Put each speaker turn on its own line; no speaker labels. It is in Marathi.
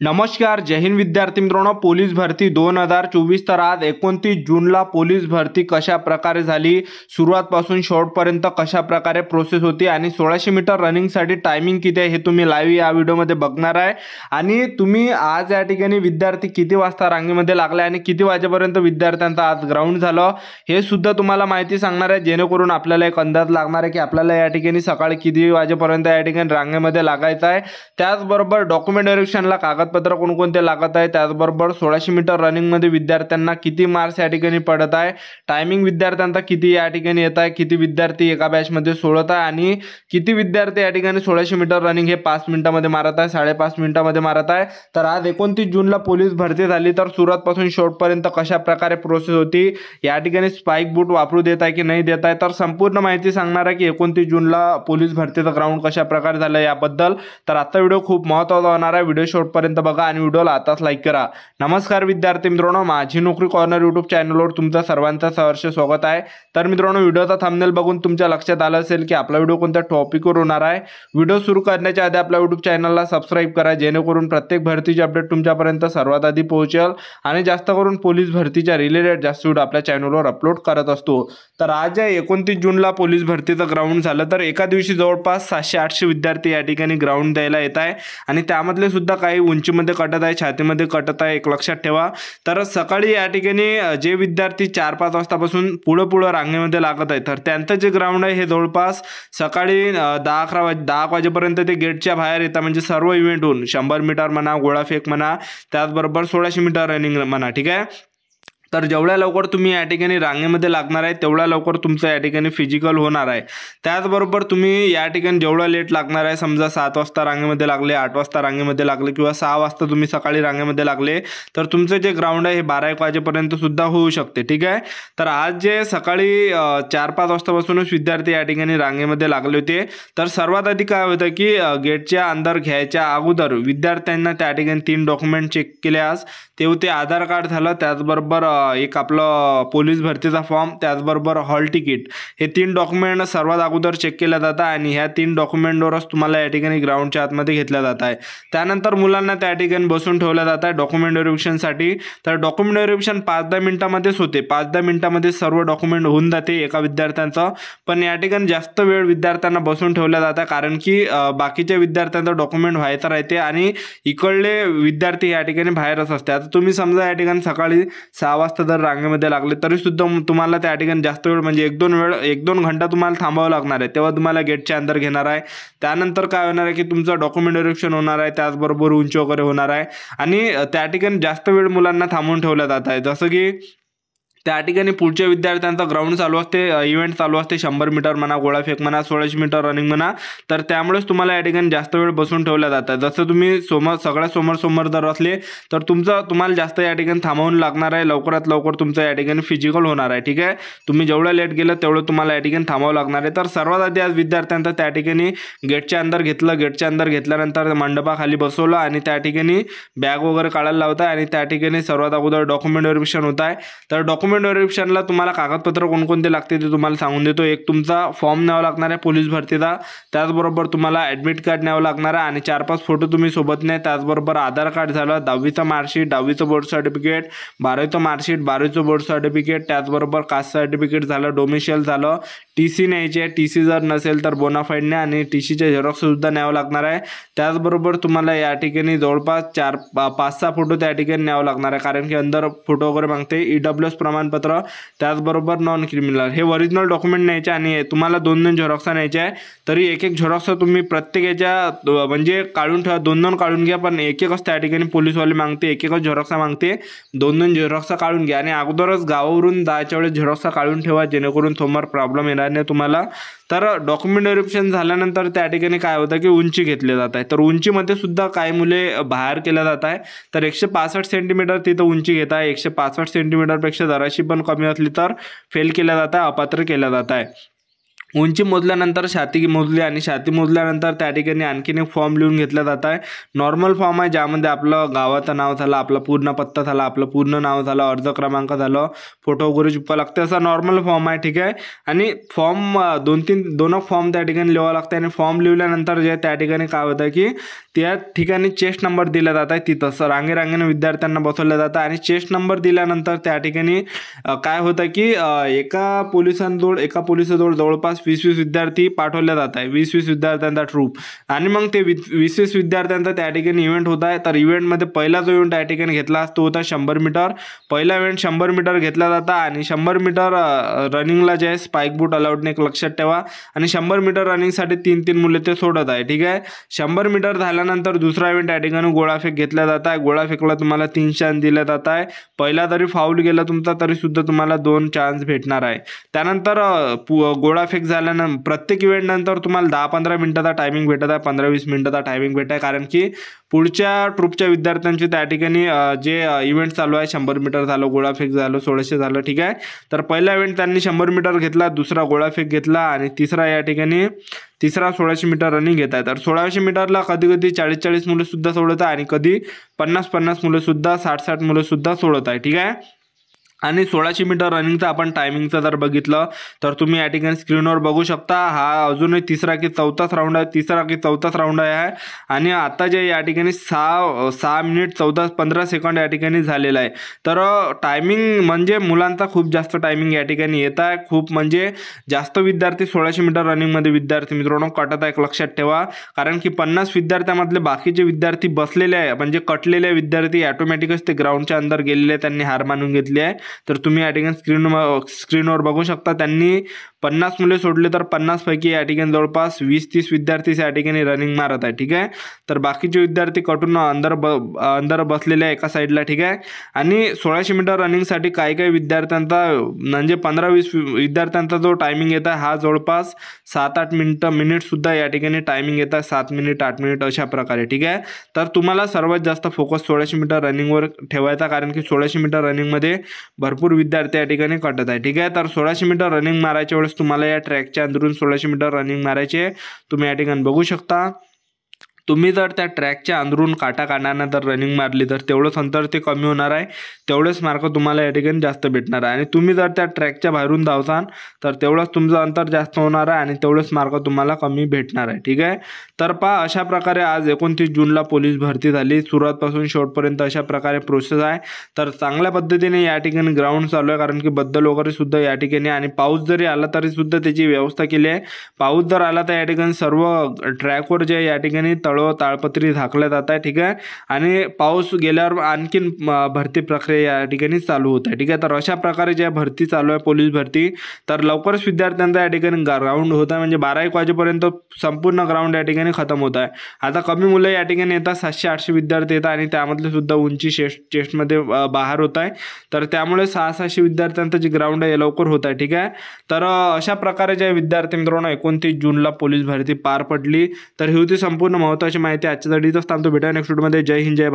नमस्कार, जय हिंद विद्यार्थी मित्रांनो. पोलीस भरती 2024 तर आज 29 जूनला पोलीस भरती कशा प्रकारे झाली, सुरुवातपासून शेवटपर्यंत कशा प्रकारे प्रोसेस होती आणि 1600 मीटर रनिंगसाठी टायमिंग किती आहे हे तुम्ही लाईव्ह या व्हिडिओमध्ये बघणार आहे. आणि तुम्ही आज या ठिकाणी विद्यार्थी किती वाजता रांगेमध्ये लागले आणि किती वाजेपर्यंत विद्यार्थ्यांचं आज ग्राउंड झालं हे सुद्धा तुम्हाला माहिती सांगणार आहे, जेणेकरून आपल्याला एक अंदाज लागणार आहे की आपल्याला या ठिकाणी सकाळी किती वाजेपर्यंत या ठिकाणी रांगेमध्ये लागायचं आहे. त्याचबरोबर डॉक्युमेंट व्हेरिफिकेशनला कागदपत्र कोणकोणते लागत आहे, त्याचबरोबर 1600 मीटर रनिंगमध्ये विद्यार्थ्यांना किती मार्क्स या ठिकाणी पडत आहे, टायमिंग विद्यार्थ्यांचा किती या ठिकाणी येत आहे, किती विद्यार्थी एका बॅचमध्ये सोडत आहे आणि किती विद्यार्थी या ठिकाणी 1600 मीटर रनिंग हे 5 मिनिटांमध्ये मारत आहे, 5.5 मिनिटांमध्ये मारत आहे. तर आज 29 जूनला पोलीस भरती झाली. तर सुरुवातपासून शेवटपर्यंत कशा प्रकारे प्रोसेस होती, या ठिकाणी स्पाइक बूट वापरू देत आहे की नाही देत आहे, तर संपूर्ण माहिती सांगणार आहे की 29 जूनला पोलीस भरतीचं ग्राउंड कशा प्रकारे झालं याबद्दल. तर आजचा व्हिडिओ खूप महत्त्वाचा होणार आहे. व्हिडिओ शेवटपर्यंत बघा आणि व्हिडिओला आताच लाईक करा. नमस्कार विद्यार्थी मित्रांनो, माझी नोकरी कॉर्नर यूट्यूब चॅनलवर तुमचं सर्वांचं सहर्ष स्वागत आहे. तर मित्रांनो, व्हिडिओचा थंबनेल बघून तुमच्या लक्षात आलं असेल की आपला व्हिडिओ कोणत्या टॉपिकवर होणार आहे. व्हिडिओ सुरू करण्याच्या आधी आपल्या यूट्यूब चॅनलला सबस्क्राईब करा, जेणेकरून प्रत्येक भरतीची अपडेट तुमच्यापर्यंत सर्वात आधी पोहोचेल आणि जास्त करून पोलीस भरतीच्या रिलेटेड जास्त व्हिडिओ आपल्या चॅनलवर अपलोड करत असतो. तर आज 29 जूनला पोलीस भरतीचं ग्राउंड झालं. तर एका दिवशी जवळपास 700-800 विद्यार्थी या ठिकाणी ग्राउंड द्यायला येत आहे आणि त्यामधले सुद्धा काही उंचीमध्ये कटत आहे, छातीमध्ये कटत आहे, एक लक्षात ठेवा. तर सकाळी या ठिकाणी जे विद्यार्थी 4-5 वाजतापासून पुढं रांगेमध्ये लागत आहे, तर त्यांचं जे ग्राउंड आहे हे जवळपास सकाळी 10 वाजेपर्यंत ते गेटच्या बाहेर येतात. म्हणजे सर्व इव्हेंट होऊन 100 मीटर म्हणा, गोळाफेक म्हणा, त्याचबरोबर 1600 मीटर रनिंग म्हणा, ठीक आहे. तर जेवढ्या लवकर तुम्ही या ठिकाणी रांगेमध्ये लागणार आहे तेवढ्या लवकर तुमचं या ठिकाणी फिजिकल होणार आहे. त्याचबरोबर तुम्ही या ठिकाणी जेवढा लेट लागणार आहे, समजा 7 वाजता रांगेमध्ये लागले, 8 वाजता रांगेमध्ये लागले किंवा 6 वाजता तुम्ही सकाळी रांगेमध्ये लागले, तर तुमचं जे ग्राउंड आहे हे 12-1 वाजेपर्यंत सुद्धा होऊ शकते, ठीक आहे. तर आज जे सकाळी 4-5 वाजतापासूनच विद्यार्थी या ठिकाणी रांगेमध्ये लागले होते, तर सर्वात आधी काय होतं की गेटच्या अंदर घ्यायच्या अगोदर विद्यार्थ्यांना त्या ठिकाणी 3 डॉक्युमेंट चेक केले. आज ते होते आधार कार्ड झालं, त्याचबरोबर एक आपलं पोलीस भरतीचा फॉर्म, त्याचबरोबर हॉल तिकीट. हे 3 डॉक्युमेंट सर्वात अगोदर चेक केल्या जातात आणि ह्या 3 डॉक्युमेंटवरच तुम्हाला या ठिकाणी ग्राउंडच्या आतमध्ये घेतल्या जात आहे. त्यानंतर मुलांना त्या ठिकाणी बसून ठेवलं जात आहे डॉक्युमेंट व्हेरिफिकेशनसाठी. तर डॉक्युमेंट व्हेरिफिकेशन 5-10 मिनिटांमध्येच होते. 5-10 मिनिटांमध्ये सर्व डॉक्युमेंट होऊन जाते एका विद्यार्थ्यांचं. पण या ठिकाणी जास्त वेळ विद्यार्थ्यांना बसून ठेवल्या जातात, कारण की बाकीच्या विद्यार्थ्यांचं डॉक्युमेंट व्हायचं राहते आणि इकडले विद्यार्थी या ठिकाणी बाहेरच असते. आता तुम्ही समजा या ठिकाणी सकाळी 6 वाजता जर रांगेमध्ये लागले तरी सुद्धा तुम्हाला त्या ठिकाणी जास्त वेळ म्हणजे 1-2 घंटा तुम्हाला थांबावं लागणार आहे, तेव्हा तुम्हाला गेटच्या अंदर घेणार आहे. त्यानंतर काय होणार आहे की तुमचं डॉक्युमेंट व्हेरिफिकेशन होणार आहे, त्याचबरोबर उंची वगैरे होणार आहे आणि त्या ठिकाणी जास्त वेळ मुलांना थांबवून ठेवलं जात आहे. जसं की त्या ठिकाणी पुढच्या विद्यार्थ्यांचा ग्राउंड चालू असते, इव्हेंट चालू असते, 100 मीटर म्हणा, गोळाफेक म्हणा, 1600 मीटर रनिंग म्हणा. तर त्यामुळेच तुम्हाला या ठिकाणी जास्त वेळ बसून ठेवल्या जातात. जसं तुम्ही सगळ्या समोर जर असले तर तुम्हाला जास्त या ठिकाणी थांबवून लागणार आहे, लवकरात लवकर तुमचं या ठिकाणी फिजिकल होणार आहे, ठीक आहे. तुम्ही जेवढं लेट गेलं तेवढं तुम्हाला या ठिकाणी थांबावं लागणार आहे. तर सर्वात आधी आज विद्यार्थ्यांचं त्या ठिकाणी गेटच्या अंदर घेतलं. गेटच्या अंदर घेतल्यानंतर मंडपाखाली बसवलं आणि त्या ठिकाणी बॅग वगैरे काढायला लावता आणि त्या ठिकाणी सर्वात अगोदर डॉक्युमेंट व्हेरिफिकेशन होत आहे. तर डॉक्युमेंट व्हेरिफिकेशनला तुम्हाला कागदपत्र कोणकोणते लागते ते तुम्हाला सांगून देतो. एक तुमचा फॉर्म न्यावा लागणार आहे पोलीस भरतीचा, त्याचबरोबर तुम्हाला ॲडमिट कार्ड न्यावं लागणार आहे आणि 4-5 फोटो तुम्ही सोबत न्या. त्याचबरोबर आधार कार्ड झालं, 10वीचं मार्कशीट, 10वीचं बोर्ड सर्टिफिकेट, 12वीचं मार्कशीट, 12वीचं बोर्ड सर्टिफिकेट, त्याचबरोबर कास्ट सर्टिफिकेट झालं, डोमिशियल झालं, TC न्यायची आहे. TC जर नसेल तर बोनाफाईड न्या आणि TCचे झेरॉक्स सुद्धा न्यावं लागणार आहे. त्याचबरोबर तुम्हाला या ठिकाणी जवळपास 5-6 फोटो त्या ठिकाणी न्यावं लागणार आहे, कारण की अंदर फोटो वगैरे मागते. EWS प्रमाणपत्र, त्याचबरोबर नॉन क्रिमिनल, हे ओरिजिनल डॉक्युमेंट न्यायचे आणि तुम्हाला 2-2 झेरॉक्स न्यायचे आहे. तरी एक झेरॉक्स तुम्ही प्रत्येकाच्या म्हणजे काढून ठेवा, 2-2 काढून घ्या, पण एकच त्या ठिकाणी पोलीसवाले मागते, एकच झेरॉक्स मागते. 2-2 झेरॉक्स काढून घ्या आणि अगोदरच गावावरून जायच्या वेळेस झेरॉक्स काढून ठेवा, जेणेकरून समोर प्रॉब्लेम येणार नाही तुम्हाला. तर डॉक्युमेंट व्हेरिफिकेशन झाल्यानंतर त्या ठिकाणी काय होतं की उंची घेतली जात आहे. तर उंचीमध्ये सुद्धा काही मुले बाहेर केल्या जात आहे. तर 165 सेंटीमीटर तिथं उंची घेत आहे. 165 सेंटीमीटरपेक्षा जराशी पण कमी असली तर फेल केल्या जात आहे, अपात्र केल्या जात आहे. उंची मोजल्यानंतर छाती मोजली आणि छाती मोजल्यानंतर त्या ठिकाणी आणखीन एक फॉर्म लिहून घेतला जात आहे. नॉर्मल फॉर्म आहे, ज्यामध्ये आपलं गावाचं नाव झालं, आपला पूर्ण पत्ता झाला, आपलं पूर्ण नाव झालं, अर्ज क्रमांक झालं, फोटो वगैरे चिपकावं लागते, असा नॉर्मल फॉर्म आहे. ठीक आहे. आणि फॉर्म दोन फॉर्म त्या ठिकाणी लिहावं लागते आणि फॉर्म लिहिल्यानंतर जे त्या ठिकाणी काय होतं की त्या ठिकाणी चेस्ट नंबर दिला जात आहे. तिथं रांगेरांगेने विद्यार्थ्यांना बसवलं जातं आणि चेस्ट नंबर दिल्यानंतर त्या ठिकाणी काय होतं की एका पोलिसाजवळ जवळपास 20-20 विद्यार्थी पाठवले जात आहे, 20-20 विद्यार्थ्यांचा ट्रूप. आणि मग ते 20-20 विद्यार्थ्यांचा त्या ठिकाणी इव्हेंट होत आहे. तर इव्हेंटमध्ये पहिला जो इव्हेंट त्या ठिकाणी घेतला तो होता 100 मीटर. पहिला इव्हेंट 100 मीटर घेतला जाता आणि 100 मीटर रनिंगला जे आहे स्पाइक बूट अलाउड नाही, लक्षात ठेवा. आणि 100 मीटर रनिंगसाठी 3-3 मुले ते सोडत आहे. ठीक आहे. 100 मीटर झाल्यानंतर दुसरा इव्हेंट त्या ठिकाणी गोळाफेक घेतला जात आहे. गोळाफेकला तुम्हाला 3 चान्स दिले जात आहे. पहिला जरी फाऊल गेला तुमचा तरी सुद्धा तुम्हाला 2 चान्स भेटणार आहे. त्यानंतर गोळाफेक झाल्यानंतर प्रत्येक इव्हेंट नंतर तुम्हाला 10-15 मिनिटाचा टायमिंग भेटत आहे, 15-20 मिनिटाचा टायमिंग भेटत आहे, कारण की पुढच्या ट्रूपच्या विद्यार्थ्यांचे त्या ठिकाणी जे इव्हेंट चालू आहे, 100 मीटर झालं, गोळाफेक झालं, 1600 झालं. ठीक आहे. तर पहिला इव्हेंट त्यांनी 100 मीटर घेतला, दुसरा गोळाफेक घेतला आणि तिसरा 1600 मीटर रनिंग घेत आहे. तर 1600 मीटरला कधी कधी 40-40 मुलं सुद्धा सोडत आहे आणि कधी 50-50 मुलं सुद्धा, 60-60 मुलं सुद्धा सोडत आहे. ठीक आहे. आणि 1600 मीटर रनिंगचा आपण टायमिंगचं जर बघितलं तर तुम्ही या ठिकाणी स्क्रीनवर बघू शकता. हा अजूनही तिसरा की चौथाच राऊंड आहे आणि आता जे या ठिकाणी 6 मिनिट 15 सेकंड या ठिकाणी झालेला आहे. तर टायमिंग म्हणजे मुलांचा खूप जास्त टायमिंग या ठिकाणी येत आहे. खूप म्हणजे जास्त विद्यार्थी 1600 मीटर रनिंगमध्ये विद्यार्थी मित्रांनो कटत आहे, लक्षात ठेवा. कारण की 50 विद्यार्थ्यांमधले बाकीचे विद्यार्थी बसलेले आहे, म्हणजे कटलेले विद्यार्थी ऑटोमॅटिकच ते ग्राउंडच्या अंदर गेलेले, त्यांनी हार मानून घेतली आहे. तर तुम्ही या ठिकाणी स्क्रीनवर बघू शकता. त्यांनी 50 मुले सोडले तर 50 पैकी या ठिकाणी जवळपास 20-30 विद्यार्थी या ठिकाणी रनिंग मारत आहे. ठीक आहे. तर बाकीचे विद्यार्थी कटून अंदर बसलेले आहे एका साईडला. ठीक आहे. आणि 1600 मीटर रनिंगसाठी काही विद्यार्थ्यांचा म्हणजे 15-20 विद्यार्थ्यांचा जो टायमिंग येत आहे हा जवळपास 7-8 मिनिट सुद्धा या ठिकाणी टायमिंग येत आहे, 7 मिनिट 8 मिनिट अशा प्रकारे. ठीक आहे. तर तुम्हाला सर्वात जास्त फोकस 1600 मीटर रनिंगवर ठेवायचा, कारण की 1600 मीटर रनिंगमध्ये भरपूर विद्यार्थी या ठिकाणी कटत आहे. ठीक आहे. तर 1600 मीटर रनिंग मारायच्या वेळेस तुम्हाला या ट्रॅकच्या अंदरून 1600 मीटर रनिंग मारायचे, तुम्ही या ठिकाणी बघू शकता. तुम्ही जर त्या ट्रॅकच्या अंदरून काटा काढण्यानं जर रनिंग मारली तर तेवढंच अंतर ते कमी होणार आहे, तेवढेच मार्क तुम्हाला या ठिकाणी जास्त भेटणार आहे. आणि तुम्ही जर त्या ट्रॅकच्या बाहेरून धावसान तर तेवढंच तुमचं अंतर जास्त होणार आहे आणि तेवढेच मार्क तुम्हाला कमी भेटणार आहे. ठीक आहे. तर पहा, अशा प्रकारे आज 29 जूनला पोलीस भरती झाली. सुरुवातपासून शेवटपर्यंत अशा प्रकारे प्रोसेस आहे. तर चांगल्या पद्धतीने या ठिकाणी ग्राउंड चालू आहे, कारण की बद्दल वगैरे सुद्धा या ठिकाणी, आणि पाऊस जरी आला तरी सुद्धा त्याची व्यवस्था केली आहे. पाऊस जर आला तर या ठिकाणी सर्व ट्रॅकवर जे या ठिकाणी ताळपत्री झाकल्या जात आहे. ठीक आहे. आणि पाऊस गेल्यावर आणखीन भरती प्रक्रिया या ठिकाणी चालू होत आहे. ठीक आहे. तर अशा प्रकारे ज्या भरती चालू आहे पोलीस भरती, तर लवकरच विद्यार्थ्यांचा या ठिकाणी ग्राउंड होत आहे, म्हणजे 12-1 वाजेपर्यंत संपूर्ण ग्राउंड या ठिकाणी खतम होत आहे. आता कमी मुलं या ठिकाणी येतात, 700-800 विद्यार्थी येतात आणि त्यामधले सुद्धा उंची चेस्टमध्ये बाहेर होत आहे. तर त्यामुळे 600-700 विद्यार्थ्यांचं जे ग्राउंड आहे लवकर होत आहे. ठीक आहे. तर अशा प्रकारे ज्या विद्यार्थी मित्रांनो 29 जूनला पोलीस भरती पार पडली. तर ही होती संपूर्ण महत्त्वाची माहिती आजच्यासाठी. इथंच थांबतो, भेटूया नेक्स्ट व्हिडिओमध्ये. जय हिंद, जय भारत.